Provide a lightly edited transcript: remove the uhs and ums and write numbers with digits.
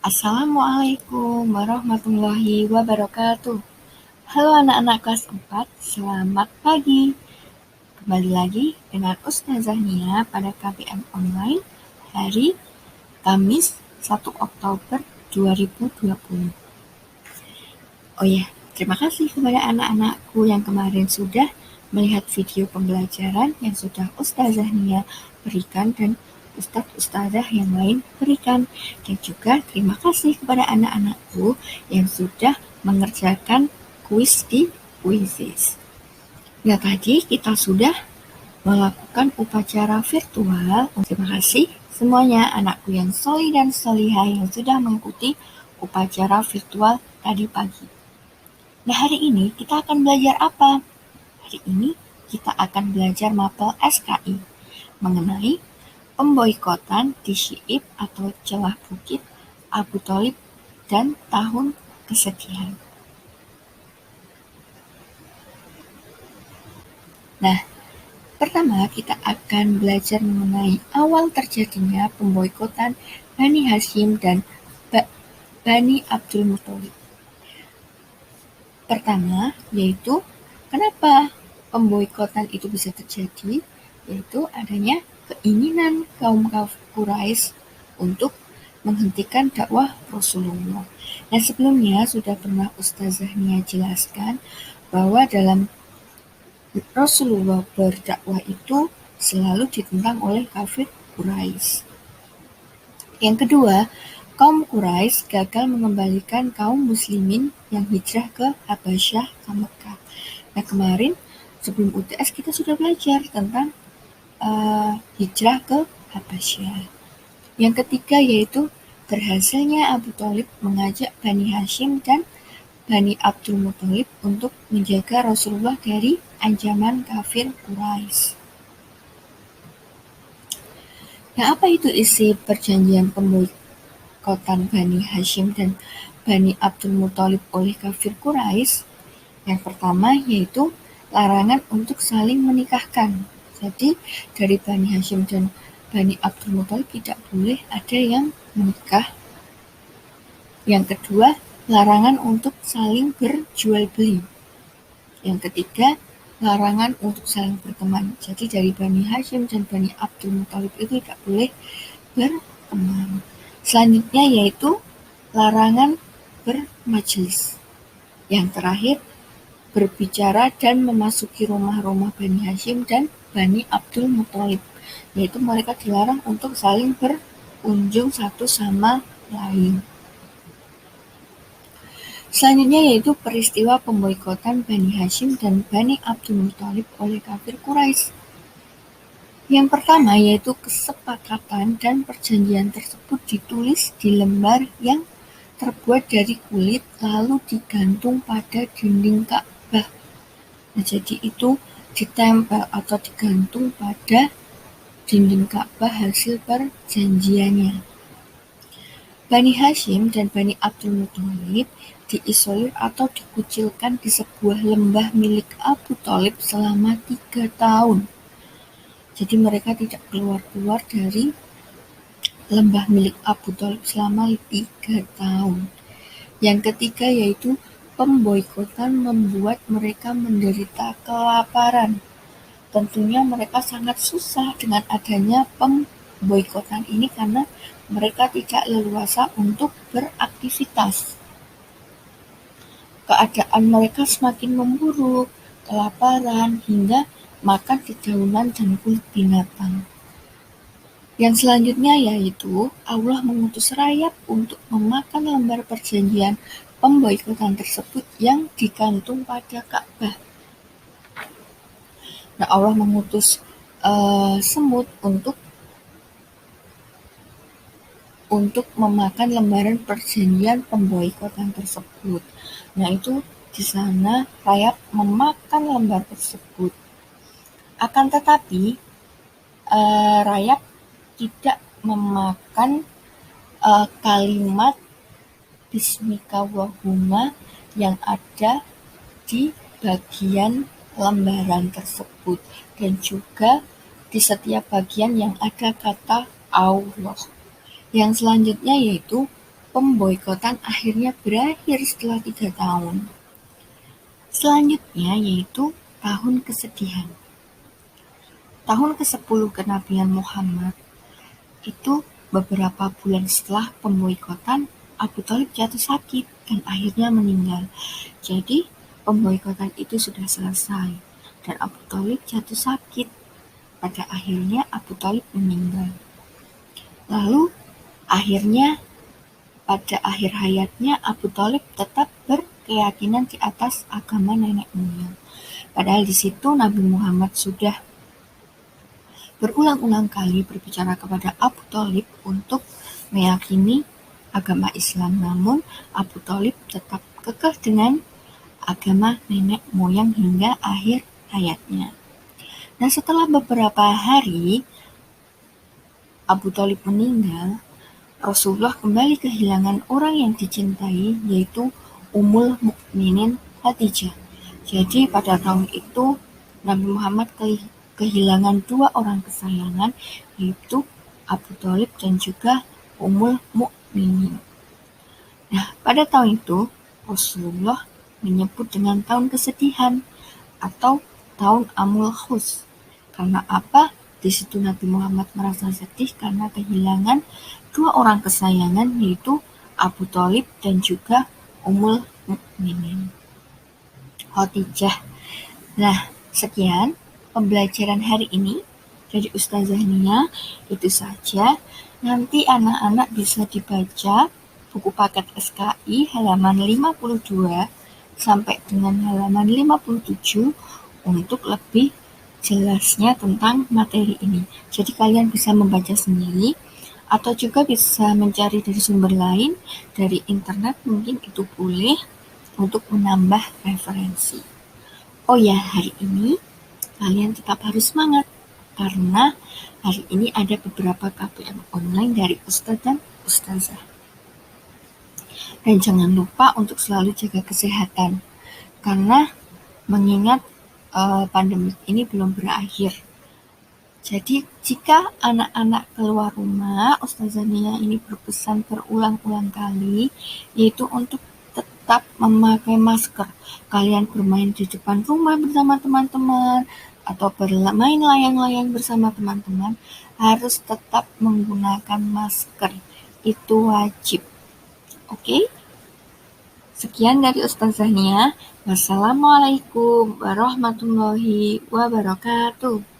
Assalamualaikum warahmatullahi wabarakatuh. Halo anak-anak kelas 4, selamat pagi. Kembali lagi dengan Ustazah Nia pada KBM Online hari Kamis 1 Oktober 2020. Oh ya, terima kasih kepada anak-anakku yang kemarin sudah melihat video pembelajaran yang sudah Ustazah Nia berikan dan Ustadz-ustadzah yang lain berikan. Dan juga terima kasih kepada anak-anakku yang sudah mengerjakan kuis di Quizizz. Nah, tadi kita sudah melakukan upacara virtual. Terima kasih semuanya anakku yang solih dan solihah yang sudah mengikuti upacara virtual tadi pagi. Nah, hari ini kita akan belajar apa? Hari ini kita akan belajar mapel SKI mengenai pemboikotan di Syi'ib atau celah bukit Abu Tholib dan tahun kesekian. Nah, pertama kita akan belajar mengenai awal terjadinya pemboikotan Bani Hashim dan Bani Abdul Muthalib. Pertama, yaitu kenapa pemboikotan itu bisa terjadi, yaitu adanya keinginan kaum Quraisy untuk menghentikan dakwah Rasulullah. Nah, sebelumnya sudah pernah Ustazah Nia jelaskan bahwa dalam Rasulullah berdakwah itu selalu ditentang oleh kafir Quraisy. Yang kedua, kaum Quraisy gagal mengembalikan kaum muslimin yang hijrah ke Habasyah ke Mekah. Nah, kemarin sebelum UTS kita sudah belajar tentang hijrah ke Habasyah. Yang ketiga yaitu berhasilnya Abu Tholib mengajak Bani Hashim dan Bani Abdul Muthalib untuk menjaga Rasulullah dari ancaman kafir Quraisy. Nah, apa itu isi perjanjian pemboikotan Bani Hashim dan Bani Abdul Muthalib oleh kafir Quraisy? Yang pertama yaitu larangan untuk saling menikahkan. Jadi dari Bani Hashim dan Bani Abdul Muthalib tidak boleh ada yang menikah. Yang kedua, larangan untuk saling berjual beli. Yang ketiga, larangan untuk saling berteman. Jadi dari Bani Hashim dan Bani Abdul Muthalib itu tidak boleh berteman. Selanjutnya yaitu larangan bermajelis. Yang terakhir, berbicara dan memasuki rumah-rumah Bani Hashim dan Bani Abdul Muthalib, yaitu mereka dilarang untuk saling berkunjung satu sama lain. Selanjutnya yaitu peristiwa pemboikotan Bani Hashim dan Bani Abdul Muthalib oleh kafir Quraisy. Yang pertama yaitu kesepakatan dan perjanjian tersebut ditulis di lembar yang terbuat dari kulit lalu digantung pada dinding Ka'bah. Nah, jadi itu ditempel atau digantung pada dinding Ka'bah hasil perjanjiannya. Bani Hashim dan Bani Abdul Muthalib diisolir atau dikucilkan di sebuah lembah milik Abu Tholib selama 3 tahun. Jadi mereka tidak keluar-keluar dari lembah milik Abu Tholib selama 3 tahun. Yang ketiga yaitu pemboikotan membuat mereka menderita kelaparan. Tentunya mereka sangat susah dengan adanya pemboikotan ini karena mereka tidak leluasa untuk beraktivitas. Keadaan mereka semakin memburuk, kelaparan, hingga makan dedaunan dan kulit binatang. Yang selanjutnya yaitu Allah mengutus rayap untuk memakan lembar perjanjian pemboikotan tersebut yang digantung pada Ka'bah. Nah, Allah mengutus semut untuk memakan lembaran perjanjian pemboikotan tersebut. Nah, itu di sana rayap memakan lembar tersebut. Akan tetapi rayap tidak memakan kalimat Bismika wahuma yang ada di bagian lembaran tersebut dan juga di setiap bagian yang ada kata Allah. Yang selanjutnya yaitu pemboikotan akhirnya berakhir setelah 3 tahun. Selanjutnya yaitu tahun kesedihan. Tahun ke-10 kenabian Muhammad itu beberapa bulan setelah pemboikotan, Abu Thalib jatuh sakit dan akhirnya meninggal. Jadi pemboikotan itu sudah selesai dan Abu Thalib jatuh sakit. Pada akhirnya Abu Thalib meninggal. Lalu akhirnya pada akhir hayatnya Abu Thalib tetap berkeyakinan di atas agama nenek moyang. Padahal di situ Nabi Muhammad sudah berulang-ulang kali berbicara kepada Abu Thalib untuk meyakini agama Islam, namun Abu Thalib tetap kekeh dengan agama nenek moyang hingga akhir hayatnya. Nah, setelah beberapa hari Abu Thalib meninggal, Rasulullah kembali kehilangan orang yang dicintai, yaitu Ummul Mukminin Khadijah. Jadi pada tahun itu Nabi Muhammad kehilangan 2 orang kesayangan, yaitu Abu Thalib dan juga Ummul Mukminin. Nah, pada tahun itu Rasulullah menyebut dengan tahun kesedihan atau tahun Amul Khus. Karena apa? Di situ Nabi Muhammad merasa sedih karena kehilangan 2 orang kesayangan, yaitu Abu Thalib dan juga Ummul Mukminin Khadijah. Nah, sekian pembelajaran hari ini dari Ustazah Nia. Itu saja. Nanti anak-anak bisa dibaca buku paket SKI halaman 52 sampai dengan halaman 57 untuk lebih jelasnya tentang materi ini. Jadi kalian bisa membaca sendiri atau juga bisa mencari dari sumber lain, dari internet mungkin itu boleh untuk menambah referensi. Oh ya, hari ini kalian tetap harus semangat karena hari ini ada beberapa KPM online dari Ustadz dan Ustazah. Dan jangan lupa untuk selalu jaga kesehatan karena mengingat pandemi ini belum berakhir. Jadi jika anak-anak keluar rumah, Ustazah Nia ini berpesan berulang-ulang kali, yaitu untuk tetap memakai masker. Kalian bermain di depan rumah bersama teman-teman, atau bermain layang-layang bersama teman-teman, harus tetap menggunakan masker. Itu wajib. Oke? Sekian dari Ustazah Nia. Wassalamualaikum warahmatullahi wabarakatuh.